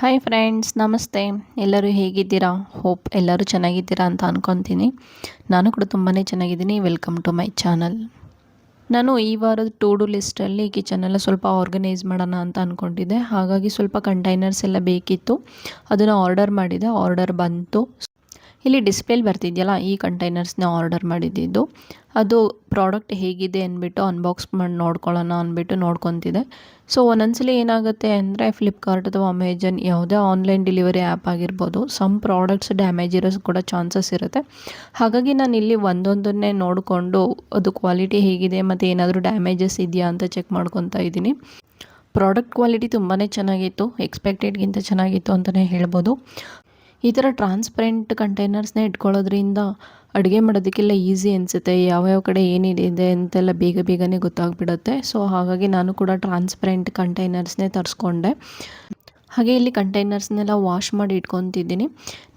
Hi friends, ನಮಸ್ತೆ. ಎಲ್ಲರೂ ಹೇಗಿದ್ದೀರಾ? ಹೋಪ್ ಎಲ್ಲರೂ ಚೆನ್ನಾಗಿದ್ದೀರಾ ಅಂತ ಅಂದ್ಕೊತೀನಿ. ನಾನು ಕೂಡ ತುಂಬಾ ಚೆನ್ನಾಗಿದ್ದೀನಿ. Welcome to my channel. ನಾನು ಈ ವಾರದ ಟು ಡು ಲಿಸ್ಟಲ್ಲಿ ಕಿಚನೆಲ್ಲ ಸ್ವಲ್ಪ ಆರ್ಗನೈಸ್ ಮಾಡೋಣ ಅಂತ ಅಂದ್ಕೊಂಡಿದ್ದೆ. ಹಾಗಾಗಿ ಸ್ವಲ್ಪ ಕಂಟೈನರ್ಸ್ ಎಲ್ಲ ಬೇಕಿತ್ತು. ಅದನ್ನು ಆರ್ಡರ್ ಮಾಡಿದೆ. ಆರ್ಡರ್ ಬಂತು. ಇಲ್ಲಿ ಡಿಸ್ಪ್ಲೇಲಿ ಬರ್ತಿದೆಯಲ್ಲ, ಈ ಕಂಟೈನರ್ಸ್ನ ಆರ್ಡರ್ ಮಾಡಿದ್ದು. ಅದು ಪ್ರಾಡಕ್ಟ್ ಹೇಗಿದೆ ಅಂದ್ಬಿಟ್ಟು ಅನ್ಬಾಕ್ಸ್ ಮಾಡಿ ನೋಡ್ಕೊಳ್ಳೋಣ ಅಂದ್ಬಿಟ್ಟು ನೋಡ್ಕೊತಿದ್ದೆ. ಸೊ ಒಂದೊಂದ್ಸಲಿ ಏನಾಗುತ್ತೆ ಅಂದರೆ ಫ್ಲಿಪ್ಕಾರ್ಟ್ ಅಥವಾ ಅಮೆಜಾನ್ ಯಾವುದೇ ಆನ್ಲೈನ್ ಡೆಲಿವರಿ ಆ್ಯಪ್ ಆಗಿರ್ಬೋದು, ಸಮ್ ಪ್ರಾಡಕ್ಟ್ಸ್ ಡ್ಯಾಮೇಜ್ ಇರೋ ಕೂಡ ಚಾನ್ಸಸ್ ಇರುತ್ತೆ. ಹಾಗಾಗಿ ನಾನು ಇಲ್ಲಿ ಒಂದೊಂದನ್ನೇ ನೋಡಿಕೊಂಡು ಅದು ಕ್ವಾಲಿಟಿ ಹೇಗಿದೆ ಮತ್ತು ಏನಾದರೂ ಡ್ಯಾಮೇಜಸ್ ಇದೆಯಾ ಅಂತ ಚೆಕ್ ಮಾಡ್ಕೊತಾ ಇದ್ದೀನಿ. ಪ್ರಾಡಕ್ಟ್ ಕ್ವಾಲಿಟಿ ತುಂಬಾ ಚೆನ್ನಾಗಿತ್ತು, ಎಕ್ಸ್ಪೆಕ್ಟೆಡ್ಗಿಂತ ಚೆನ್ನಾಗಿತ್ತು ಅಂತಲೇ ಹೇಳ್ಬೋದು. ಈ ಥರ ಟ್ರಾನ್ಸ್ಪರೆಂಟ್ ಕಂಟೈನರ್ಸ್ನ ಇಟ್ಕೊಳ್ಳೋದ್ರಿಂದ ಅಡುಗೆ ಮಾಡೋದಕ್ಕೆಲ್ಲ ಈಸಿ ಅನಿಸುತ್ತೆ. ಯಾವ್ಯಾವ ಕಡೆ ಏನಿದೆ ಅಂತೆಲ್ಲ ಬೇಗನೆ ಗೊತ್ತಾಗ್ಬಿಡುತ್ತೆ. ಸೊ ಹಾಗಾಗಿ ನಾನು ಕೂಡ ಟ್ರಾನ್ಸ್ಪರೆಂಟ್ ಕಂಟೈನರ್ಸ್ನೇ ತರಿಸ್ಕೊಂಡೆ. ಹಾಗೆ ಇಲ್ಲಿ ಕಂಟೈನರ್ಸ್ನೆಲ್ಲ ವಾಶ್ ಮಾಡಿ ಇಟ್ಕೊತಿದ್ದೀನಿ.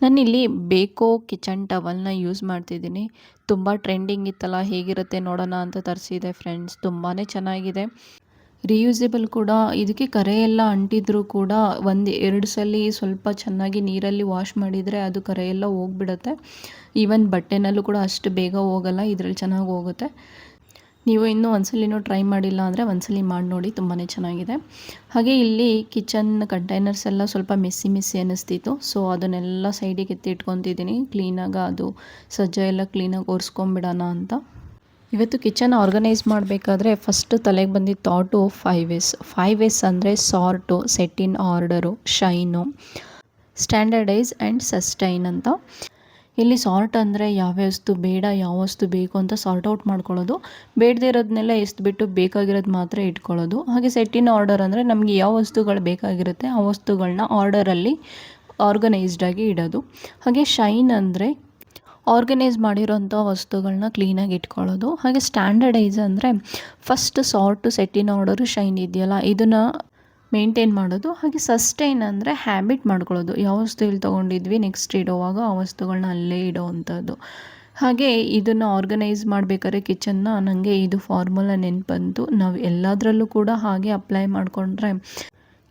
ನಾನಿಲ್ಲಿ ಬೇಕೋ ಕಿಚನ್ ಟವಲ್ನ ಯೂಸ್ ಮಾಡ್ತಿದ್ದೀನಿ. ತುಂಬ ಟ್ರೆಂಡಿಂಗ್ ಇತ್ತಲ್ಲ, ಹೇಗಿರುತ್ತೆ ನೋಡೋಣ ಅಂತ ತರಿಸಿದೆ ಫ್ರೆಂಡ್ಸ್. ತುಂಬಾ ಚೆನ್ನಾಗಿದೆ, ರಿಯೂಸೇಬಲ್ ಕೂಡ. ಇದಕ್ಕೆ ಕರೆ ಎಲ್ಲ ಅಂಟಿದ್ರೂ ಕೂಡ 1-2 ಸಲ ಸ್ವಲ್ಪ ಚೆನ್ನಾಗಿ ನೀರಲ್ಲಿ ವಾಶ್ ಮಾಡಿದರೆ ಅದು ಕರೆ ಎಲ್ಲ ಹೋಗ್ಬಿಡುತ್ತೆ. ಈವನ್ ಬಟ್ಟೆನಲ್ಲೂ ಕೂಡ ಅಷ್ಟು ಬೇಗ ಹೋಗಲ್ಲ, ಇದರಲ್ಲಿ ಚೆನ್ನಾಗಿ ಹೋಗುತ್ತೆ. ನೀವು ಇನ್ನೂ ಒಂದ್ಸಲಿನೂ ಟ್ರೈ ಮಾಡಿಲ್ಲ ಅಂದರೆ ಒಂದ್ಸಲಿ ಮಾಡಿ ನೋಡಿ, ತುಂಬಾ ಚೆನ್ನಾಗಿದೆ. ಹಾಗೆ ಇಲ್ಲಿ ಕಿಚನ್ ಕಂಟೈನರ್ಸ್ ಎಲ್ಲ ಸ್ವಲ್ಪ ಮೆಸ್ಸಿ ಅನ್ನಿಸ್ತಿತ್ತು. ಸೊ ಅದನ್ನೆಲ್ಲ ಸೈಡಿಗೆ ಎತ್ತಿಟ್ಕೊತಿದ್ದೀನಿ. ಕ್ಲೀನಾಗಿ ಅದು ಸಜ್ಜ ಎಲ್ಲ ಕ್ಲೀನಾಗಿ ಒರೆಸ್ಕೊಂಬಿಡೋಣ ಅಂತ. ಇವತ್ತು ಕಿಚನ್ ಆರ್ಗನೈಸ್ ಮಾಡಬೇಕಾದ್ರೆ ಫಸ್ಟ್ ತಲೆಗೆ ಬಂದಿದ್ದ ಥಾಟು 5S ಅಂದರೆ sort, set in order, shine, standardise and sustain ಅಂತ. ಇಲ್ಲಿ ಸಾರ್ಟ್ ಅಂದರೆ ಯಾವ ವಸ್ತು ಬೇಡ, ಯಾವ ವಸ್ತು ಬೇಕು ಅಂತ ಸಾರ್ಟ್ ಔಟ್ ಮಾಡ್ಕೊಳ್ಳೋದು. ಬೇಡದೇ ಇರೋದನ್ನೆಲ್ಲ ಎಸ್ದುಬಿಟ್ಟು ಬೇಕಾಗಿರೋದು ಮಾತ್ರ ಇಟ್ಕೊಳ್ಳೋದು. ಹಾಗೆ ಸೆಟ್ ಇನ್ ಆರ್ಡರ್ ಅಂದರೆ ನಮಗೆ ಯಾವ ವಸ್ತುಗಳು ಬೇಕಾಗಿರುತ್ತೆ ಆ ವಸ್ತುಗಳನ್ನ ಆರ್ಡರಲ್ಲಿ ಆರ್ಗನೈಸ್ಡಾಗಿ ಇಡೋದು. ಹಾಗೆ ಶೈನ್ ಅಂದರೆ ಆರ್ಗನೈಸ್ ಮಾಡಿರೋಂಥ ವಸ್ತುಗಳನ್ನ ಕ್ಲೀನಾಗಿ ಇಟ್ಕೊಳ್ಳೋದು. ಹಾಗೆ ಸ್ಟ್ಯಾಂಡರ್ಡೈಸ್ ಅಂದರೆ first sort, set in order, shine ಇದೆಯಲ್ಲ ಇದನ್ನು ಮೇಂಟೈನ್ ಮಾಡೋದು. ಹಾಗೆ ಸಸ್ಟೈನ್ ಅಂದರೆ ಹ್ಯಾಬಿಟ್ ಮಾಡ್ಕೊಳ್ಳೋದು. ಯಾವ ವಸ್ತು ಇಲ್ಲಿ ತೊಗೊಂಡಿದ್ವಿ ನೆಕ್ಸ್ಟ್ ಇಡೋವಾಗ ಆ ವಸ್ತುಗಳನ್ನ ಅಲ್ಲೇ ಇಡೋವಂಥದ್ದು. ಹಾಗೆ ಇದನ್ನು ಆರ್ಗನೈಸ್ ಮಾಡಬೇಕಾದ್ರೆ ಕಿಚನ್ನ ನನಗೆ ಇದು ಫಾರ್ಮುಲಾ ನೆನಪು ಬಂತು. ನಾವು ಎಲ್ಲದರಲ್ಲೂ ಕೂಡ ಹಾಗೆ ಅಪ್ಲೈ ಮಾಡಿಕೊಂಡ್ರೆ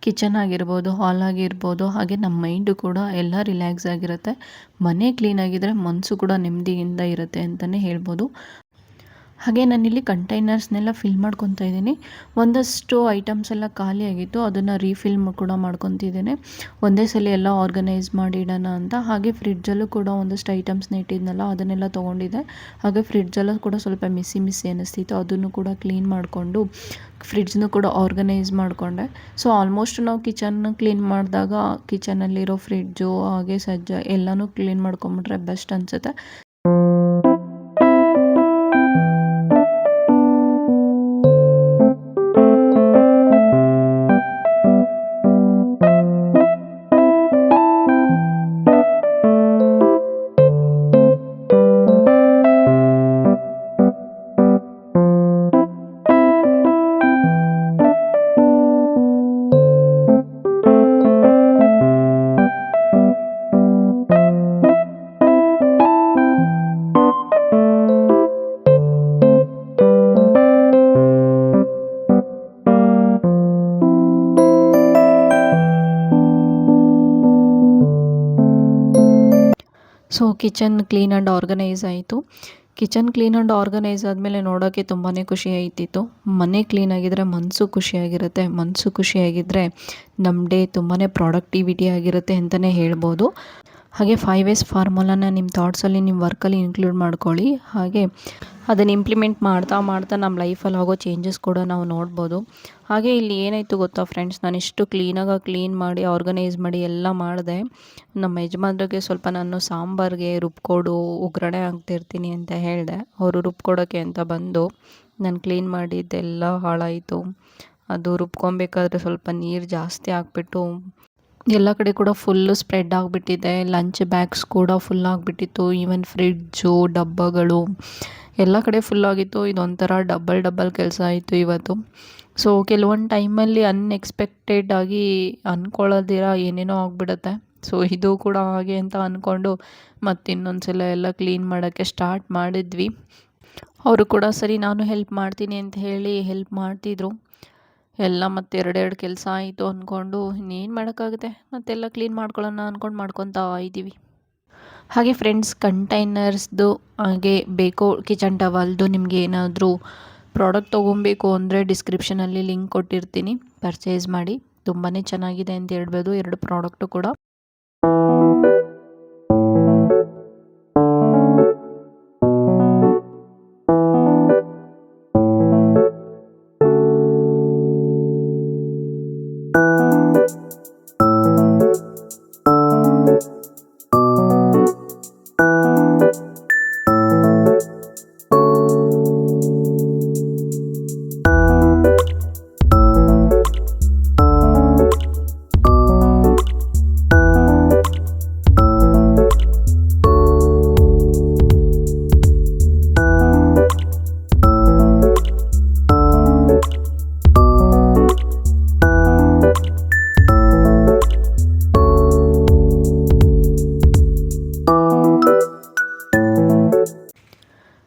ಕಿಚನ್ ಆಗಿರ್ಬೋದು, ಹಾಲ್ ಆಗಿರ್ಬೋದು, ಹಾಗೆ ನಮ್ಮ ಮೈಂಡು ಕೂಡ ಎಲ್ಲ ರಿಲ್ಯಾಕ್ಸ್ ಆಗಿರುತ್ತೆ. ಮನೆ ಕ್ಲೀನಾಗಿದ್ದರೆ ಮನಸ್ಸು ಕೂಡ ನೆಮ್ಮದಿಯಿಂದ ಇರುತ್ತೆ ಅಂತಲೇ ಹೇಳ್ಬೋದು. ಹಾಗೆ ನಾನಿಲ್ಲಿ ಕಂಟೈನರ್ಸ್ನೆಲ್ಲ ಫಿಲ್ ಮಾಡ್ಕೊತಾ ಇದ್ದೀನಿ. ಒಂದಷ್ಟು ಐಟಮ್ಸ್ ಎಲ್ಲ ಖಾಲಿಯಾಗಿತ್ತು, ಅದನ್ನು ರೀಫಿಲ್ ಕೂಡ ಮಾಡ್ಕೊತಿದ್ದೇನೆ. ಒಂದೇ ಸಲ ಎಲ್ಲ ಆರ್ಗನೈಸ್ ಮಾಡಿ ಇಡೋಣ ಅಂತ. ಹಾಗೆ ಫ್ರಿಡ್ಜಲ್ಲೂ ಕೂಡ ಒಂದಷ್ಟು ಐಟಮ್ಸ್ನ ಇಟ್ಟಿದ್ನಲ್ಲ ಅದನ್ನೆಲ್ಲ ತೊಗೊಂಡಿದ್ದೆ. ಹಾಗೆ ಫ್ರಿಡ್ಜಲ್ಲೂ ಕೂಡ ಸ್ವಲ್ಪ ಮಿಸ್ಸಿ ಅನ್ನಿಸ್ತಿತ್ತು, ಅದನ್ನು ಕೂಡ ಕ್ಲೀನ್ ಮಾಡಿಕೊಂಡು ಫ್ರಿಡ್ಜ್ನೂ ಕೂಡ ಆರ್ಗನೈಸ್ ಮಾಡಿಕೊಂಡೆ. ಸೊ ಆಲ್ಮೋಸ್ಟ್ ನಾವು ಕಿಚನ್ ಕ್ಲೀನ್ ಮಾಡಿದಾಗ ಕಿಚನಲ್ಲಿರೋ ಫ್ರಿಡ್ಜು ಹಾಗೆ ಸಜ್ಜ ಎಲ್ಲನೂ ಕ್ಲೀನ್ ಮಾಡ್ಕೊಂಬಿಟ್ರೆ ಬೆಸ್ಟ್ ಅನಿಸುತ್ತೆ. So kitchen clean and organise ಆಯಿತು. ಕಿಚನ್ ಕ್ಲೀನ್ ಆ್ಯಂಡ್ ಆರ್ಗನೈಸ್ ಆದಮೇಲೆ ನೋಡೋಕ್ಕೆ ತುಂಬಾ ಖುಷಿ ಆಯ್ತಿತ್ತು. ಮನೆ ಕ್ಲೀನಾಗಿದ್ದರೆ ಮನಸ್ಸು ಖುಷಿಯಾಗಿರುತ್ತೆ. ಮನಸ್ಸು ಖುಷಿಯಾಗಿದ್ದರೆ ನಮ್ಮ ಡೇ ತುಂಬಾ ಪ್ರಾಡಕ್ಟಿವಿಟಿ ಆಗಿರುತ್ತೆ ಅಂತಲೇ ಹೇಳ್ಬೋದು. ಹಾಗೆ 5S ಫಾರ್ಮುಲಾನ ನಿಮ್ಮ ಥಾಟ್ಸಲ್ಲಿ, ನಿಮ್ಮ ವರ್ಕಲ್ಲಿ ಇನ್ಕ್ಲೂಡ್ ಮಾಡ್ಕೊಳ್ಳಿ. ಹಾಗೆ ಅದನ್ನು ಇಂಪ್ಲಿಮೆಂಟ್ ಮಾಡ್ತಾ ನಮ್ಮ ಲೈಫಲ್ಲಿ ಆಗೋ ಚೇಂಜಸ್ ಕೂಡ ನಾವು ನೋಡ್ಬೋದು. ಹಾಗೆ ಇಲ್ಲಿ ಏನಾಯಿತು ಗೊತ್ತಾ ಫ್ರೆಂಡ್ಸ್, ನಾನು ಇಷ್ಟು ಕ್ಲೀನ್ ಮಾಡಿ ಆರ್ಗನೈಸ್ ಮಾಡಿ ಎಲ್ಲ ಮಾಡಿದೆ. ನಮ್ಮ ಯಜಮಾನ್ರಿಗೆ ಸ್ವಲ್ಪ ನಾನು ಸಾಂಬಾರಿಗೆ ರುಬ್ಕೊಡು, ಒಗ್ಗರಣೆ ಹಾಕ್ತಿರ್ತೀನಿ ಅಂತ ಹೇಳಿದೆ. ಅವರು ರುಬ್ಕೊಡೋಕ್ಕೆ ಅಂತ ಬಂದು ನಾನು ಕ್ಲೀನ್ ಮಾಡಿದ್ದೆಲ್ಲ ಹಾಳಾಯಿತು. ಅದು ರುಬ್ಕೊಬೇಕಾದ್ರೆ ಸ್ವಲ್ಪ ನೀರು ಜಾಸ್ತಿ ಹಾಕ್ಬಿಟ್ಟು ಎಲ್ಲ ಕಡೆ ಕೂಡ ಫುಲ್ಲು ಸ್ಪ್ರೆಡ್ ಆಗಿಬಿಟ್ಟಿದೆ. ಲಂಚ್ ಬ್ಯಾಗ್ಸ್ ಕೂಡ ಫುಲ್ ಆಗಿಬಿಟ್ಟಿತ್ತು. ಈವನ್ ಫ್ರಿಡ್ಜು, ಡಬ್ಬಗಳು ಎಲ್ಲ ಕಡೆ ಫುಲ್ಲಾಗಿತ್ತು. ಇದೊಂಥರ ಡಬಲ್ ಕೆಲಸ ಆಯಿತು ಇವತ್ತು. ಸೊ ಕೆಲವೊಂದು ಟೈಮಲ್ಲಿ ಅನ್ಎಕ್ಸ್ಪೆಕ್ಟೆಡ್ ಆಗಿ ಅಂದ್ಕೊಳ್ಳೋದಿರ ಏನೇನೋ ಆಗಿಬಿಡುತ್ತೆ. ಸೊ ಇದು ಕೂಡ ಹಾಗೆ ಅಂತ ಅಂದ್ಕೊಂಡು ಮತ್ತಿನ್ನೊಂದು ಸಲ ಎಲ್ಲ ಕ್ಲೀನ್ ಮಾಡೋಕ್ಕೆ ಸ್ಟಾರ್ಟ್ ಮಾಡಿದ್ವಿ. ಅವರು ಕೂಡ ಸರಿ ನಾನು ಹೆಲ್ಪ್ ಮಾಡ್ತೀನಿ ಅಂತ ಹೇಳಿ ಹೆಲ್ಪ್ ಮಾಡ್ತಿದ್ರು. ಎಲ್ಲ ಮತ್ತೆ ಎರಡೆರಡು ಕೆಲಸ ಆಯಿತು ಅಂದ್ಕೊಂಡು ಇನ್ನೇನು ಮಾಡೋಕ್ಕಾಗುತ್ತೆ, ಮತ್ತೆಲ್ಲ ಕ್ಲೀನ್ ಮಾಡ್ಕೊಳ್ಳೋಣ ಅಂದ್ಕೊಂಡು ಮಾಡ್ಕೊತಾ ಇದ್ದೀವಿ. ಹಾಗೆ ಫ್ರೆಂಡ್ಸ್, ಕಂಟೈನರ್ಸ್ದು ಹಾಗೆ ಬೇಕೋ ಕಿಚನ್ ಟವಲ್ದು ನಿಮಗೆ ಏನಾದರೂ ಪ್ರಾಡಕ್ಟ್ ತೊಗೊಬೇಕು ಅಂದರೆ ಡಿಸ್ಕ್ರಿಪ್ಷನಲ್ಲಿ ಲಿಂಕ್ ಕೊಟ್ಟಿರ್ತೀನಿ, ಪರ್ಚೇಸ್ ಮಾಡಿ. ತುಂಬಾ ಚೆನ್ನಾಗಿದೆ ಅಂತ ಹೇಳ್ಬೋದು 2 ಪ್ರಾಡಕ್ಟು ಕೂಡ.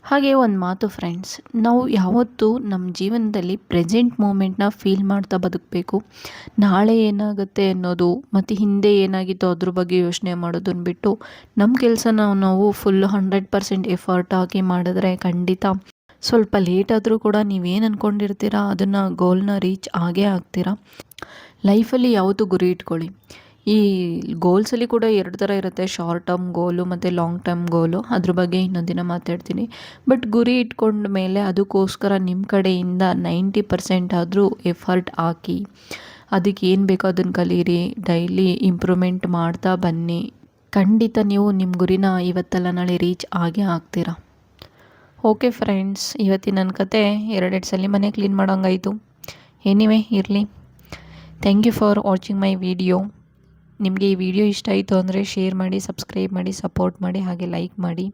ಹಾಗೆ ಒಂದು ಮಾತು ಫ್ರೆಂಡ್ಸ್, ನಾವು ಯಾವತ್ತೂ ನಮ್ಮ ಜೀವನದಲ್ಲಿ ಪ್ರೆಸೆಂಟ್ ಮೂಮೆಂಟ್ನ ಫೀಲ್ ಮಾಡ್ತಾ ಬದುಕಬೇಕು. ನಾಳೆ ಏನಾಗುತ್ತೆ ಅನ್ನೋದು ಮತ್ತು ಹಿಂದೆ ಏನಾಗಿತ್ತು ಅದ್ರ ಬಗ್ಗೆ ಯೋಚನೆ ಮಾಡೋದನ್ನು ಬಿಟ್ಟು ನಮ್ಮ ಕೆಲಸನ ನಾವು ಫುಲ್ 100% ಎಫರ್ಟ್ ಹಾಕಿ ಮಾಡಿದ್ರೆ ಖಂಡಿತ ಸ್ವಲ್ಪ ಲೇಟ್ ಆದರೂ ಕೂಡ ನೀವೇನು ಅಂದ್ಕೊಂಡಿರ್ತೀರ ಅದನ್ನು ಗೋಲ್ನ ರೀಚ್ ಆಗೇ ಆಗ್ತೀರಾ. ಲೈಫಲ್ಲಿ ಯಾವತ್ತೂ ಗುರಿ ಇಟ್ಕೊಳ್ಳಿ. ಈ ಗೋಲ್ಸಲ್ಲಿ ಕೂಡ 2 ಥರ ಇರುತ್ತೆ, ಶಾರ್ಟ್ ಟರ್ಮ್ ಗೋಲು ಮತ್ತು ಲಾಂಗ್ ಟರ್ಮ್ ಗೋಲು. ಅದ್ರ ಬಗ್ಗೆ ಇನ್ನೊಂದು ದಿನ ಮಾತಾಡ್ತೀನಿ. ಬಟ್ ಗುರಿ ಇಟ್ಕೊಂಡ ಮೇಲೆ ಅದಕ್ಕೋಸ್ಕರ ನಿಮ್ಮ ಕಡೆಯಿಂದ 90% ಆದರೂ ಎಫರ್ಟ್ ಹಾಕಿ, ಅದಕ್ಕೆ ಏನು ಬೇಕೋ ಅದನ್ನು ಕಲೀರಿ, ಡೈಲಿ ಇಂಪ್ರೂವ್ಮೆಂಟ್ ಮಾಡ್ತಾ ಬನ್ನಿ. ಖಂಡಿತ ನೀವು ನಿಮ್ಮ ಗುರಿನ ಇವತ್ತಲ್ಲ ನಾಳೆ ರೀಚ್ ಆಗೇ ಆಗ್ತೀರಾ. ಓಕೆ ಫ್ರೆಂಡ್ಸ್, ಇವತ್ತಿನ ನನ್ನ ಕತೆ 2 ಸಲ ಮನೆ ಕ್ಲೀನ್ ಮಾಡೋಂಗಾಯಿತು. ಎನಿವೆ ಇರಲಿ. Thank you for watching my video. ನಿಮಗೆ ಈ ವಿಡಿಯೋ ಇಷ್ಟ ಆಯಿತು ಅಂದರೆ ಶೇರ್ ಮಾಡಿ, ಸಬ್ಸ್ಕ್ರೈಬ್ ಮಾಡಿ, ಸಪೋರ್ಟ್ ಮಾಡಿ, ಹಾಗೆ ಲೈಕ್ ಮಾಡಿ.